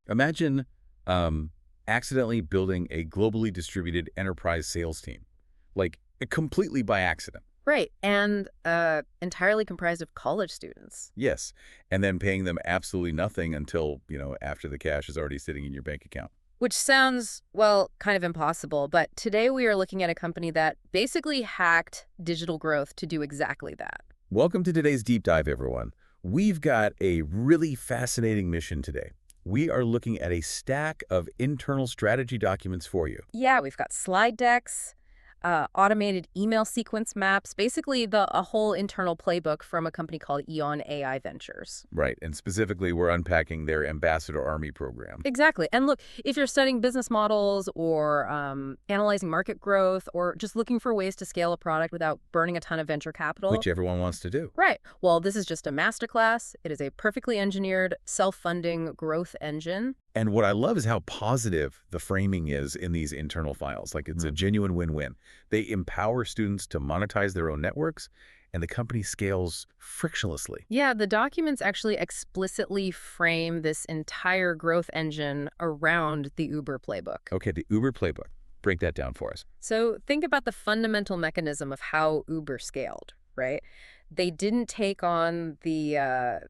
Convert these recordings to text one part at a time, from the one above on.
Imagine accidentally building a globally distributed enterprise sales team, like completely by accident. Right, and entirely comprised of college students. Yes, and then paying them absolutely nothing until, after the cash is already sitting in your bank account. Which sounds, well, kind of impossible, but today we are looking at a company that basically hacked digital growth to do exactly that. Welcome to today's deep dive, everyone. We've got a really fascinating mission today. We are looking at a stack of internal strategy documents for you. Yeah, we've got slide decks, automated email sequence maps, basically a whole internal playbook from a company called EON AI Ventures. Right, and specifically, we're unpacking their Ambassador Army program, Exactly. And look, if you're studying business models or analyzing market growth or just looking for ways to scale a product without burning a ton of venture capital. which everyone wants to do. Right. Well, this is just a masterclass. It is a perfectly engineered, self-funding growth engine. And what I love is how positive the framing is in these internal files. Like, it's a genuine win-win. They empower students to monetize their own networks, and the company scales frictionlessly. Yeah, the documents actually explicitly frame this entire growth engine around the Uber playbook. Okay, the Uber playbook. Break that down for us. So think about the fundamental mechanism of how Uber scaled, right? They didn't take on the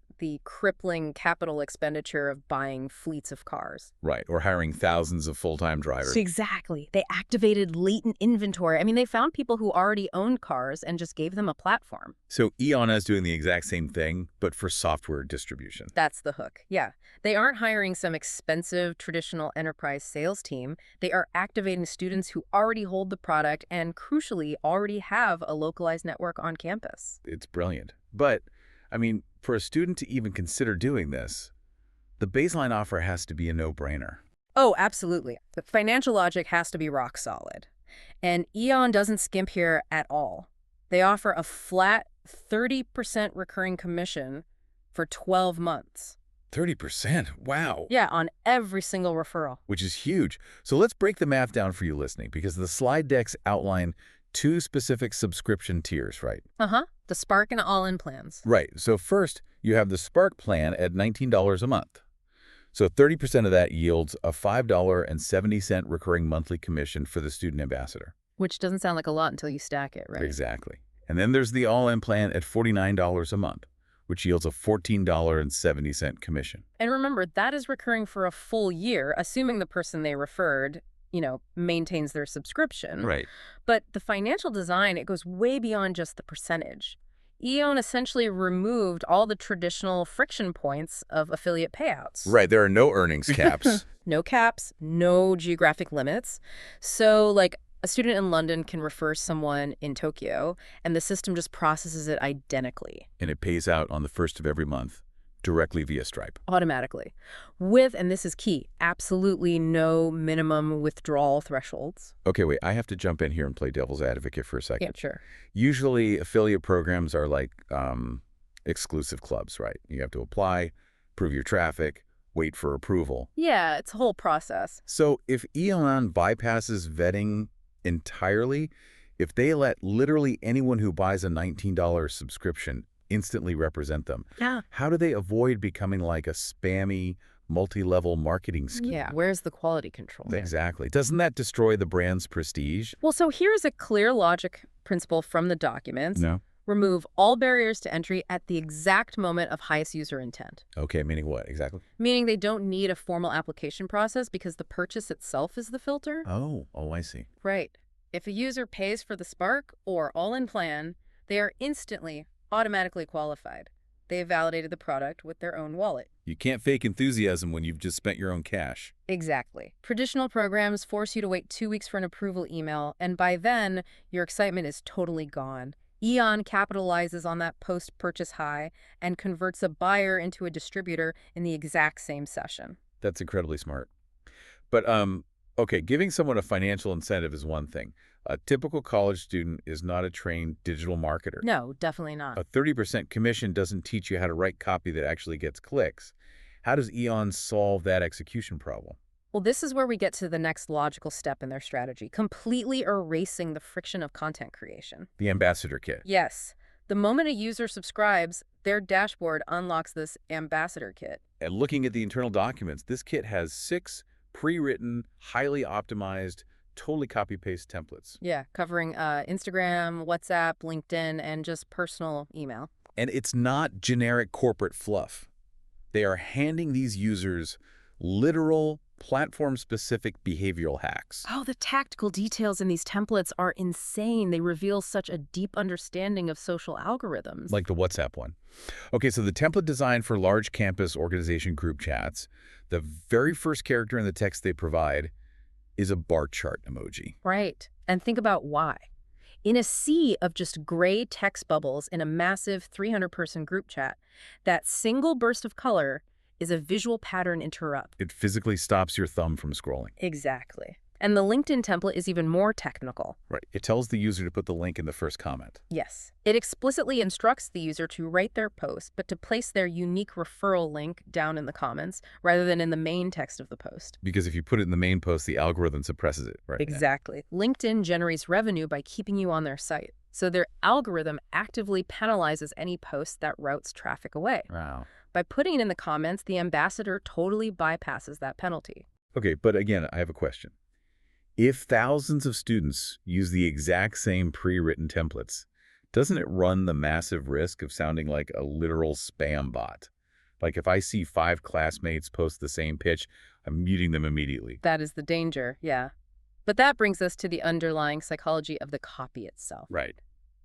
crippling capital expenditure of buying fleets of cars. Right, or hiring thousands of full-time drivers. Exactly. They activated latent inventory. I mean, they found people who already owned cars and just gave them a platform. So EON is doing the exact same thing, but for software distribution. That's the hook. Yeah. They aren't hiring some expensive traditional enterprise sales team. They are activating students who already hold the product and, crucially, already have a localized network on campus. It's brilliant. But, for a student to even consider doing this, the baseline offer has to be a no-brainer. Oh, absolutely. The financial logic has to be rock solid. And EON doesn't skimp here at all. They offer a flat 30% recurring commission for 12 months. 30%? Wow. Yeah, on every single referral. Which is huge. So let's break the math down for you listening, because the slide decks outline two specific subscription tiers, right? Uh-huh. The Spark and All-In plans. Right. So first, you have the Spark plan at $19 a month. So 30% of that yields a $5.70 recurring monthly commission for the student ambassador. Which doesn't sound like a lot until you stack it, right? Exactly. And then there's the All-In plan at $49 a month, which yields a $14.70 commission. And remember, that is recurring for a full year, assuming the person they referred, maintains their subscription. Right. But the financial design, it goes way beyond just the percentage. EON essentially removed all the traditional friction points of affiliate payouts. Right. There are no earnings caps. No caps, no geographic limits. So, like, a student in London can refer someone in Tokyo, and the system just processes it identically. And it pays out on the first of every month, directly via Stripe. Automatically. With, and this is key, absolutely no minimum withdrawal thresholds. Okay, wait, I have to jump in here and play devil's advocate for a second. Yeah, sure. Usually, affiliate programs are like exclusive clubs, right? You have to apply, prove your traffic, wait for approval. Yeah, it's a whole process. So if EON bypasses vetting entirely, if they let literally anyone who buys a $19 subscription instantly represent them, Yeah. how do they avoid becoming like a spammy, multi-level marketing scheme? Yeah, where's the quality control? Exactly. Doesn't that destroy the brand's prestige? Well, so here's a clear logic principle from the documents. No. Remove all barriers to entry at the exact moment of highest user intent. Okay, meaning what exactly? Meaning they don't need a formal application process because the purchase itself is the filter. Oh, I see. Right. If a user pays for the Spark or all-in plan, they are instantly, automatically qualified. They have validated the product with their own wallet. You can't fake enthusiasm when you've just spent your own cash. Exactly. Traditional programs force you to wait 2 weeks for an approval email, and by then, your excitement is totally gone. EON capitalizes on that post-purchase high and converts a buyer into a distributor in the exact same session. That's incredibly smart. But, okay, giving someone a financial incentive is one thing. A typical college student is not a trained digital marketer. No, definitely not. A 30% commission doesn't teach you how to write copy that actually gets clicks. How does EON solve that execution problem? Well, this is where we get to the next logical step in their strategy, completely erasing the friction of content creation. The Ambassador Kit. Yes. The moment a user subscribes, their dashboard unlocks this Ambassador Kit. And looking at the internal documents, this kit has 6 pre-written, highly optimized, totally copy-paste templates. Yeah, covering Instagram, WhatsApp, LinkedIn, and just personal email. And it's not generic corporate fluff. They are handing these users literal, platform-specific behavioral hacks. Oh, the tactical details in these templates are insane. They reveal such a deep understanding of social algorithms. Like the WhatsApp one. Okay, so the template designed for large campus organization group chats, the very first character in the text they provide is a bar chart emoji. Right. And think about why. In a sea of just gray text bubbles in a massive 300-person group chat, that single burst of color is a visual pattern interrupt. It physically stops your thumb from scrolling. Exactly. And the LinkedIn template is even more technical. Right. It tells the user to put the link in the first comment. Yes. It explicitly instructs the user to write their post, but to place their unique referral link down in the comments rather than in the main text of the post. Because if you put it in the main post, the algorithm suppresses it, right? Exactly. LinkedIn generates revenue by keeping you on their site. So their algorithm actively penalizes any post that routes traffic away. Wow. By putting it in the comments, the ambassador totally bypasses that penalty. Okay, but again, I have a question. If thousands of students use the exact same pre-written templates, doesn't it run the massive risk of sounding like a literal spam bot? Like if I see 5 classmates post the same pitch, I'm muting them immediately. That is the danger, yeah. But that brings us to the underlying psychology of the copy itself. Right.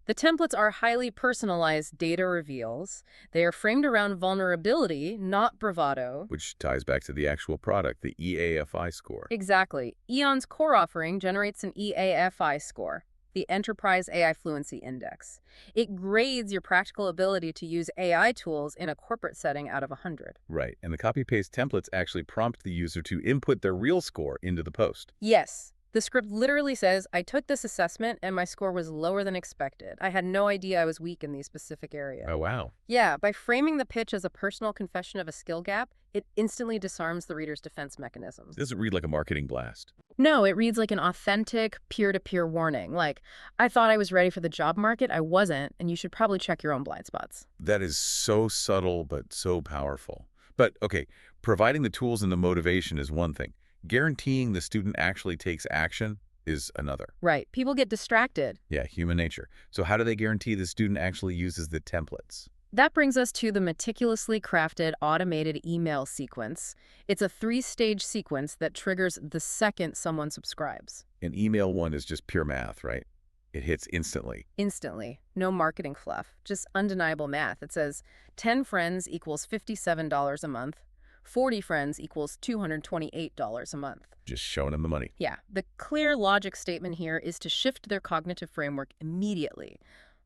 The templates are highly personalized data reveals. They are framed around vulnerability, not bravado. Which ties back to the actual product, the EAFI score. Exactly. EON's core offering generates an EAFI score, the Enterprise AI Fluency Index. It grades your practical ability to use AI tools in a corporate setting out of 100. Right, and the copy-paste templates actually prompt the user to input their real score into the post. Yes. The script literally says, I took this assessment and my score was lower than expected. I had no idea I was weak in these specific areas. Oh, wow. Yeah, by framing the pitch as a personal confession of a skill gap, it instantly disarms the reader's defense mechanisms. It doesn't read like a marketing blast. No, it reads like an authentic, peer-to-peer warning. Like, I thought I was ready for the job market, I wasn't, and you should probably check your own blind spots. That is so subtle, but so powerful. But, okay, providing the tools and the motivation is one thing. Guaranteeing the student actually takes action is another. Right. People get distracted. Yeah, human nature. So how do they guarantee the student actually uses the templates? That brings us to the meticulously crafted automated email sequence. It's a 3-stage sequence that triggers the second someone subscribes. An email one is just pure math, right? It hits instantly. Instantly. No marketing fluff. Just undeniable math. It says 10 friends equals $57 a month. 40 friends equals $228 a month. Just showing them the money. Yeah. The clear logic statement here is to shift their cognitive framework immediately.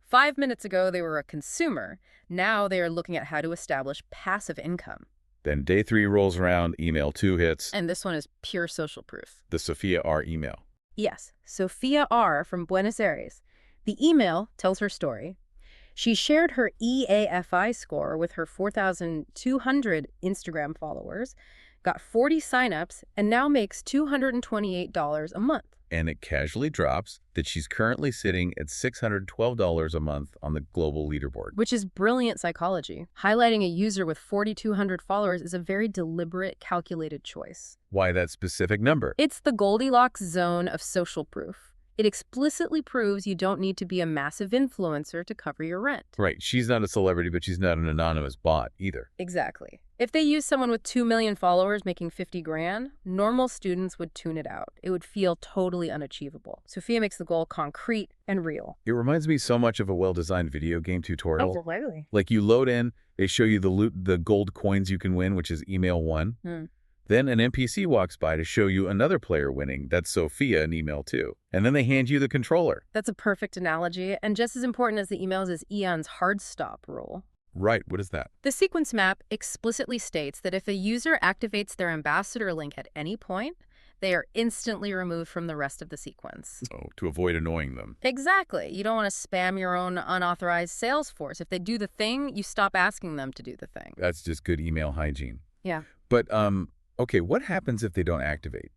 5 minutes ago, they were a consumer. Now they are looking at how to establish passive income. Then day 3 rolls around, email 2 hits. And this one is pure social proof. The Sophia R email. Yes, Sophia R. from Buenos Aires. The email tells her story. She shared her EAFI score with her 4,200 Instagram followers, got 40 signups, and now makes $228 a month. And it casually drops that she's currently sitting at $612 a month on the global leaderboard. Which is brilliant psychology. Highlighting a user with 4,200 followers is a very deliberate, calculated choice. Why that specific number? It's the Goldilocks zone of social proof. It explicitly proves you don't need to be a massive influencer to cover your rent. Right. She's not a celebrity, but she's not an anonymous bot either. Exactly. If they use someone with 2 million followers making 50 grand, normal students would tune it out. It would feel totally unachievable. Sophia makes the goal concrete and real. It reminds me so much of a well-designed video game tutorial. Absolutely. Like you load in, they show you the gold coins you can win, which is email 1. Then an NPC walks by to show you another player winning. That's Sophia in email 2. And then they hand you the controller. That's a perfect analogy. And just as important as the emails is EON's hard stop rule. Right. What is that? The sequence map explicitly states that if a user activates their ambassador link at any point, they are instantly removed from the rest of the sequence. Oh, to avoid annoying them. Exactly. You don't want to spam your own unauthorized Salesforce. If they do the thing, you stop asking them to do the thing. That's just good email hygiene. Yeah. But, okay, what happens if they don't activate?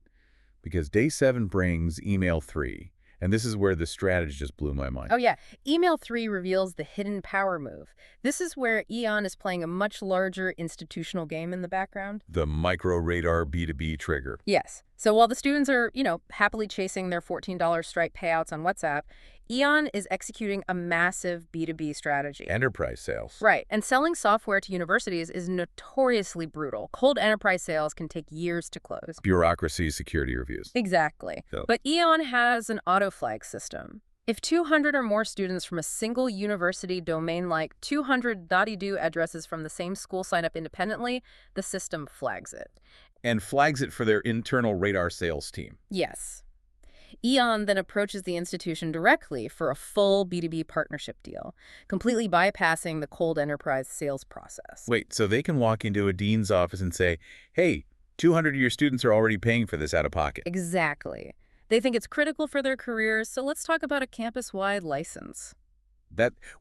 Because day 7 brings email 3, And this is where the strategy just blew my mind. Oh yeah, Email 3 reveals the hidden power move. This is where EON is playing a much larger institutional game in the background. The micro-radar B2B trigger. Yes. So while the students are, happily chasing their $14 Stripe payouts on WhatsApp, EON is executing a massive B2B strategy. Enterprise sales. Right. And selling software to universities is notoriously brutal. Cold enterprise sales can take years to close. Bureaucracy, security reviews. Exactly. So- But EON has an auto-flag system. If 200 or more students from a single university domain like 200.edu addresses from the same school sign up independently, the system flags it. And flags it for their internal radar sales team. Yes. EON then approaches the institution directly for a full B2B partnership deal, completely bypassing the cold enterprise sales process. Wait, so they can walk into a dean's office and say, hey, 200 of your students are already paying for this out of pocket. Exactly. They think it's critical for their careers, so let's talk about a campus-wide license.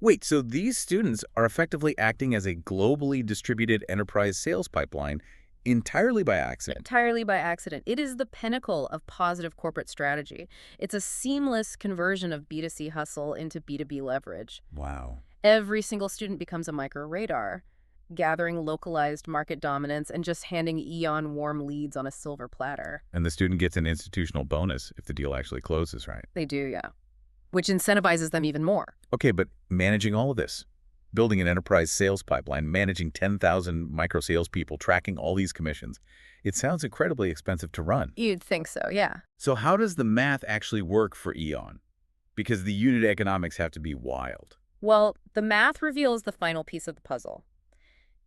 Wait, so these students are effectively acting as a globally distributed enterprise sales pipeline entirely by accident. Entirely by accident. It is the pinnacle of positive corporate strategy. It's a seamless conversion of B2C hustle into B2B leverage. Wow. Every single student becomes a micro-radar, gathering localized market dominance and just handing EON warm leads on a silver platter. And the student gets an institutional bonus if the deal actually closes, right? They do, yeah. Which incentivizes them even more. Okay, but managing all of this, building an enterprise sales pipeline, managing 10,000 micro salespeople, tracking all these commissions, it sounds incredibly expensive to run. You'd think so, yeah. So how does the math actually work for EON? Because the unit economics have to be wild. Well, the math reveals the final piece of the puzzle.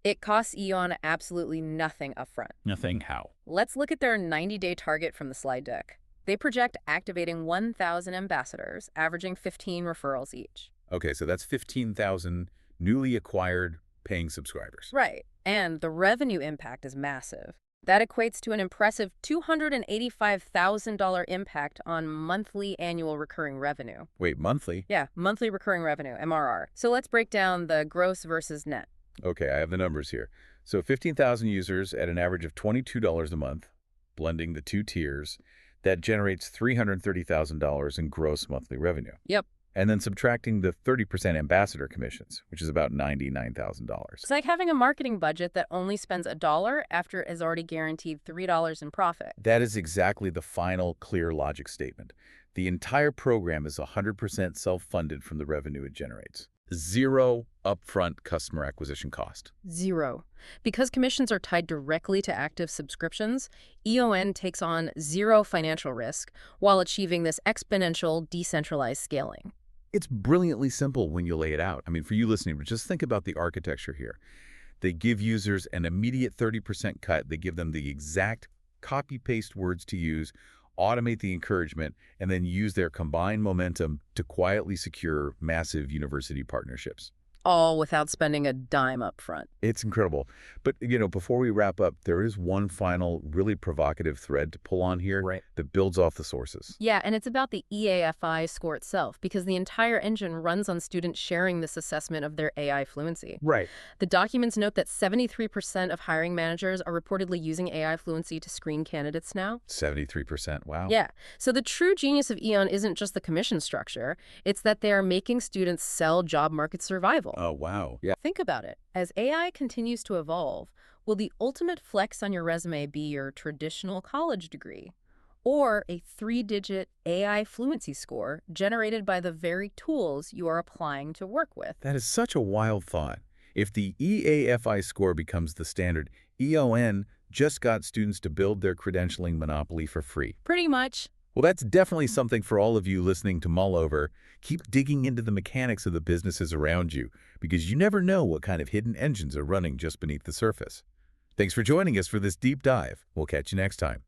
It costs EON absolutely nothing upfront. Nothing how? Let's look at their 90-day target from the slide deck. They project activating 1,000 ambassadors, averaging 15 referrals each. Okay, so that's 15,000 newly acquired paying subscribers. Right. And the revenue impact is massive. That equates to an impressive $285,000 impact on monthly annual recurring revenue. Wait, monthly? Yeah, monthly recurring revenue, MRR. So let's break down the gross versus net. Okay, I have the numbers here. So 15,000 users at an average of $22 a month, blending the two tiers, that generates $330,000 in gross monthly revenue. Yep. And then subtracting the 30% ambassador commissions, which is about $99,000. It's like having a marketing budget that only spends $1 after it has already guaranteed $3 in profit. That is exactly the final clear logic statement. The entire program is 100% self-funded from the revenue it generates. Zero upfront customer acquisition cost. Zero. Because commissions are tied directly to active subscriptions, EON takes on zero financial risk while achieving this exponential decentralized scaling. It's brilliantly simple when you lay it out. I mean, for you listening, but just think about the architecture here. They give users an immediate 30% cut. They give them the exact copy-paste words to use, automate the encouragement, and then use their combined momentum to quietly secure massive university partnerships. All without spending a dime up front. It's incredible. But, before we wrap up, there is one final really provocative thread to pull on here that builds off the sources. Yeah, and it's about the EAFI score itself, because the entire engine runs on students sharing this assessment of their AI fluency. Right. The documents note that 73% of hiring managers are reportedly using AI fluency to screen candidates now. 73%. Wow. Yeah. So the true genius of EON isn't just the commission structure. It's that they are making students sell job market survival. Oh, wow. Yeah. Think about it. As AI continues to evolve, will the ultimate flex on your resume be your traditional college degree or a 3-digit AI fluency score generated by the very tools you are applying to work with? That is such a wild thought. If the EAFI score becomes the standard, EON just got students to build their credentialing monopoly for free. Pretty much. Well, that's definitely something for all of you listening to mull over. Keep digging into the mechanics of the businesses around you, because you never know what kind of hidden engines are running just beneath the surface. Thanks for joining us for this deep dive. We'll catch you next time.